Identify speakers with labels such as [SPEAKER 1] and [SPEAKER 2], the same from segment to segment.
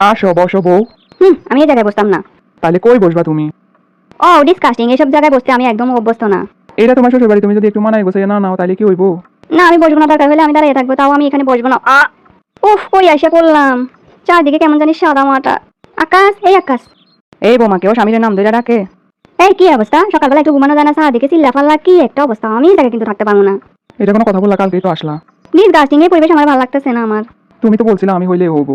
[SPEAKER 1] আসো বসো বউ।
[SPEAKER 2] আমি এই জায়গায় বসতাম না।
[SPEAKER 1] তাহলে কই বসবা তুমি?
[SPEAKER 2] ও ডিসকাস্টিং, এইসব জায়গায় বসতে আমি একদম অভ্যস্ত না।
[SPEAKER 1] এটা তোমার শ্বশুর বাড়ি, তুমি যদি একটু মানায় গোছাইয়া না নাও তাহলে কি হইবো?
[SPEAKER 2] না আমি বসবো না, দরকার হলে আমি দাঁড়িয়ে থাকবো, তাও আমি এখানে বসবো না। উফ, কই আইসা করলাম। চারদিকে কেমন জানি সাদা মাটা। আকাশ, এই আকাশ।
[SPEAKER 3] এই বোমাকে ও স্বামীর নাম ধরে ডাকে।
[SPEAKER 2] এই কি অবস্থা, সকালবেলা একটু ঘুমানো যায় না, চারদিকে চিল্লা পাল্লা, কি একটা অবস্থা। আমি এই জায়গায় কিন্তু থাকতে পারবো না।
[SPEAKER 1] এটা কোনো কথা বললা? কালকেই তো আসলা।
[SPEAKER 2] ডিসকাস্টিং, এই পরিবেশ আমার ভালো লাগতেছে না আমার।
[SPEAKER 1] তুমি তো বলছিলে আমি হইলে হবো।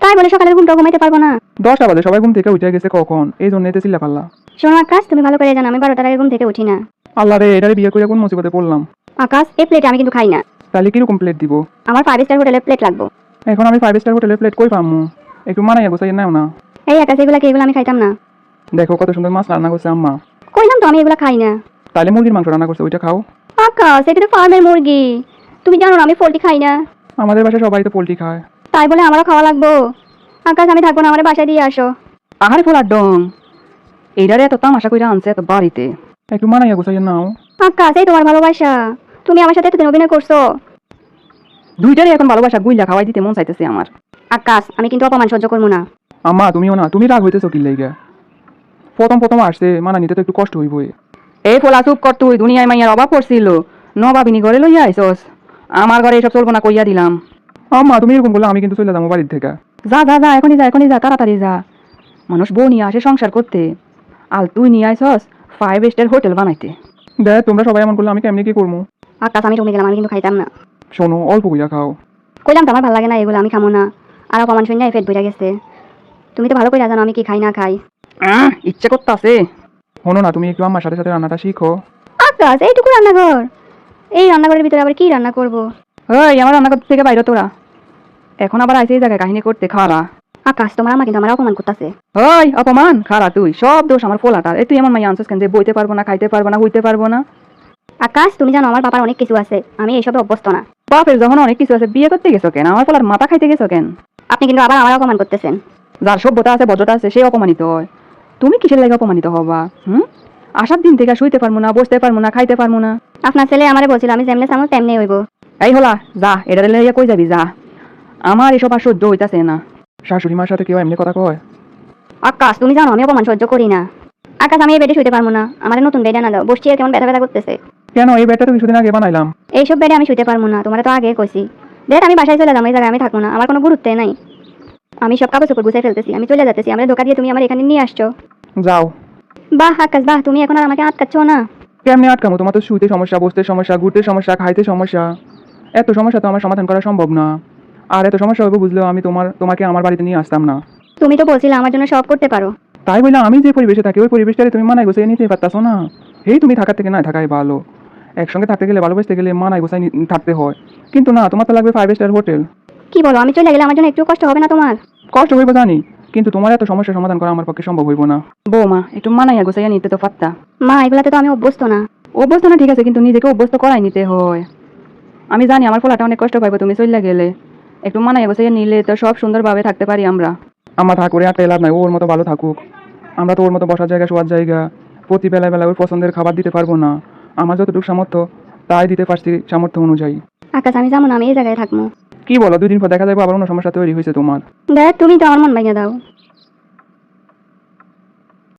[SPEAKER 2] তাই বলে সকালের ঘুমটা ঘুমাইতে পারবো না?
[SPEAKER 1] 10টা বাজে, সবাই ঘুম থেকে উঠে গেছে কখন, এই জন্য এতে চিল্লা পাল্লা।
[SPEAKER 2] শোনো আকাশ, তুমি ভালো করে জানো আমি 12টার আগে ঘুম থেকে উঠি না।
[SPEAKER 1] আল্লাহ রে, এটারে বিয়ে করে কোন মুসিবতে পড়লাম।
[SPEAKER 2] আকাশ, এই প্লেটে আমি কিন্তু খাই না।
[SPEAKER 1] তাহলে কিরকম প্লেট দিব?
[SPEAKER 2] আমার 5 স্টার হোটেলের প্লেট লাগবে।
[SPEAKER 1] এখন আমি 5 স্টার হোটেলের প্লেট কই পামু? একটু মানাইয়া গোছাইয়া নাও না।
[SPEAKER 2] এই আকাশ, এগুলো আমি খাইতাম না।
[SPEAKER 1] দেখো কত সুন্দর মাছ রান্না করছে আম্মা।
[SPEAKER 2] কইলাম তো আমি এগুলো খাই না।
[SPEAKER 1] তাহলে মুরগির মাংস রান্না করছে, ওইটা খাও।
[SPEAKER 2] আকাশ, এটা তো ফার্মের মুরগি, তুমি জানো না আমি পোল্ট্রি খাই না।
[SPEAKER 1] আমাদের বাসায় সবাই তো পোল্ট্রি খায়।
[SPEAKER 2] তাই বলে আমারও খাওয়া লাগবো? আকাশ, আমি থাকবো না, আমার বাসায় দিয়ে আসো।
[SPEAKER 3] আহারে ফোলার ডং, এইটারে এত তামাশা কইরা আনছে এত বাড়িতে।
[SPEAKER 1] একটু মানাইয়া গোছাইয়া নাও।
[SPEAKER 2] আকাশ, এই তোমার ভালোবাসা, তুমি আমার সাথে এতদিন অভিনয় করছো।
[SPEAKER 3] দুইটারে এখন ভালোবাসা গুইলা খাওয়াই দিতে মন চাইতেছে আমার।
[SPEAKER 2] আকাশ, আমি কিন্তু অপমান সহ্য করবো না।
[SPEAKER 1] আম্মা তুমিও না, তুমি রাগ হইতেছো কি লাইগা? প্রথম আসছে, মানা নিতে তো একটু কষ্ট হইবই।
[SPEAKER 3] এই ফোলা চুপ কর তুই, দুনিয়ায় মাইয়ার অভাব পড়ছিল, নবাবিনী ঘরে লইয়া আইসস। আমার ঘরে এসব চলবো না কইয়া দিলাম।
[SPEAKER 1] আম্মা তুমি এরকম বললে আমি কিন্তু চলে যাবো বাড়ির থেকে।
[SPEAKER 3] যা যা যা, এখনই যা তাড়াতাড়ি যা। মানুষ বউ নিয়ে আসে সংসার করতে, আর তুই নিয়ে আইসস 5 স্টার হোটেল বানাইতে।
[SPEAKER 1] দেখ তোমরা সবাই এমন করলে আমি কেমনি কি করবো?
[SPEAKER 2] আকাশ, আমি রুমে গেলাম, আমি কিন্তু খাইতাম না।
[SPEAKER 1] শোনো, অল্প কইয়া খাও।
[SPEAKER 2] কইলাম তো আমার ভালো লাগে না এগুলো, আমি খামো না। আর অপমান শুনে পেট ভরে গেছে। তুমি তো ভালো করে জানো আমি কি খাই না খাই।
[SPEAKER 3] ইচ্ছে করতাছে।
[SPEAKER 1] শোনো না, তুমি একটু আম্মার সাথে সাথে রান্নাটা শিখো।
[SPEAKER 2] আকাশ, এইটুকু রান্নাঘর, এই রান্নাঘরের ভিতরে আবার কি রান্না করবো?
[SPEAKER 3] ওই আমার রান্না করতে থেকে বাইরে তোরা, এখন আবার আইসে এই জায়গায় কাহিনী করতে খারা।
[SPEAKER 2] আকাশ, তোমার আমা কিন্তু আমার অপমান করতেছে।
[SPEAKER 3] ওই অপমান খারা তুই, সব দোষ আমার ফোলাটার। তুই এমন মাইয়া আনছিস কেন যে বইতে পারবো না, খাইতে পারবো না, হইতে পারবো না?
[SPEAKER 2] আকাশ, তুমি জানো আমার বাবার অনেক কিছু আছে, আমি এইসবে অভ্যস্ত না।
[SPEAKER 3] বাপের যখন অনেক কিছু আছে, বিয়ে করতে গেছো কেন? আমার ফোলার মাথা খাইতে গেছো কেন?
[SPEAKER 2] আপনি কিন্তু আবার আমার অপমান করতেছেন।
[SPEAKER 3] যার সভ্যতা আছে, ভদ্রতা আছে, সে অপমানিত হয়। তুমি কিসের লাগে অপমানিত হবা? আসার দিন থেকে শুইতে পারবো না, বসতে পারবো না, খাইতে পারবো না।
[SPEAKER 2] আপনার ছেলে আমারে বলছিল আমি যেমনে চামো তেমনি হইব।
[SPEAKER 3] এই হলা যা, এটা লইয়া কই যাবি যা। আমার এসব আর সহ্য হইতাছে না।
[SPEAKER 1] শাশুড়ি মার সাথে কেউ এমনি কথা কয়?
[SPEAKER 2] আকাশ, তুমি জানো আমি অপমান সহ্য করি না। আকাশ, আমি এই বেডে শুইতে পারবো না, আমার নতুন বেড আনা দাও, বসছি আর কেমন ব্যথা ব্যথা করতেছে।
[SPEAKER 1] কেন? এই ব্যাটটা তো কিছুদিন আগে বানাইলাম।
[SPEAKER 2] এইসব বেডে আমি শুইতে পারবো না, তোমার তো আগে কইছি। দেখ আমি বাসায় চলে যাবো, এই জায়গায় আমি থাকবো না, আমার কোনো গুরুত্বই নাই। আমি সব কাগজ উপর গুছাই ফেলতেছি, আমি চলে যাচ্ছি। আমরা ধোকা দিয়ে তুমি আমার এখানে নিয়ে আসছো।
[SPEAKER 1] যাও।
[SPEAKER 2] বাহ আকাশ বাহ, তুমি এখন আর আমাকে আটকাচ্ছ না।
[SPEAKER 1] কেমনি আটকামো? তোমার তো শুইতে সমস্যা, বসতে সমস্যা, ঘুরতে সমস্যা, খাইতে সমস্যা। এত সমস্যা তো আমার সমাধান করা সম্ভব না। আর এত সমস্যা হবে বুঝলেও আমি তোমাকে আমার বাড়িতে নিয়ে আসতাম না।
[SPEAKER 2] তুমি তো বলছিলে আমার জন্য সব করতে পারো।
[SPEAKER 1] তাই বলে আমি যে পরিবেশে থাকি ওই পরিবেশটারে তুমি মানায় গোছাই নিতে পারতাছো না? এই তুমি থাকার থেকে না থাকাই ভালো। একসঙ্গে থাকতে গেলে, ভালোবাসতে গেলে মানায় গোছাই থাকতে হয়। কিন্তু না, তোমার তো লাগবে 5 স্টার হোটেল।
[SPEAKER 2] কি বলো, আমি চলে গেলে আমার জন্য একটু কষ্ট হবে না তোমার?
[SPEAKER 1] কষ্ট হইব জানি, কিন্তু তোমার এত সমস্যার সমাধান করা আমার পক্ষে সম্ভব হইব না।
[SPEAKER 3] বৌমা একটু মানাইয়া গোছাইয়া নিতে তো পারতা।
[SPEAKER 2] মা, এগুলাতে তো আমি অভ্যস্ত না।
[SPEAKER 3] অভ্যস্ত না ঠিক আছে, কিন্তু নিজেকে অভ্যস্ত করাই নিতে হয়। আমি জানি আমার ফোলাটা অনেক কষ্ট পাইবো তুমি চলে গেলে। একটু মানাইয়া গোছাইয়া নিলে তো সব সুন্দরভাবে থাকতে পারি আমরা।
[SPEAKER 1] আমার থাক করে একটা লাভ নাই, ওর মতো ভালো থাকুক। আমরা তো ওর মতো বসার জায়গা, শোয়ার জায়গা, প্রতি বেলায় বেলায় ওর পছন্দের খাবার দিতে পারবো না। আমার যতটুকু সামর্থ্য তাই দিতে পারছি সামর্থ্য অনুযায়ী।
[SPEAKER 2] আকাশ, আমি যাবো না, আমি এই জায়গায় থাকবো।
[SPEAKER 1] কি বলো, 2 দিন পর দেখা যাবে আবার অন্য সমস্যা তৈরি হয়েছে তোমার।
[SPEAKER 2] দেখ তুমি তো আমার মন ভাঙিয়ে দাও।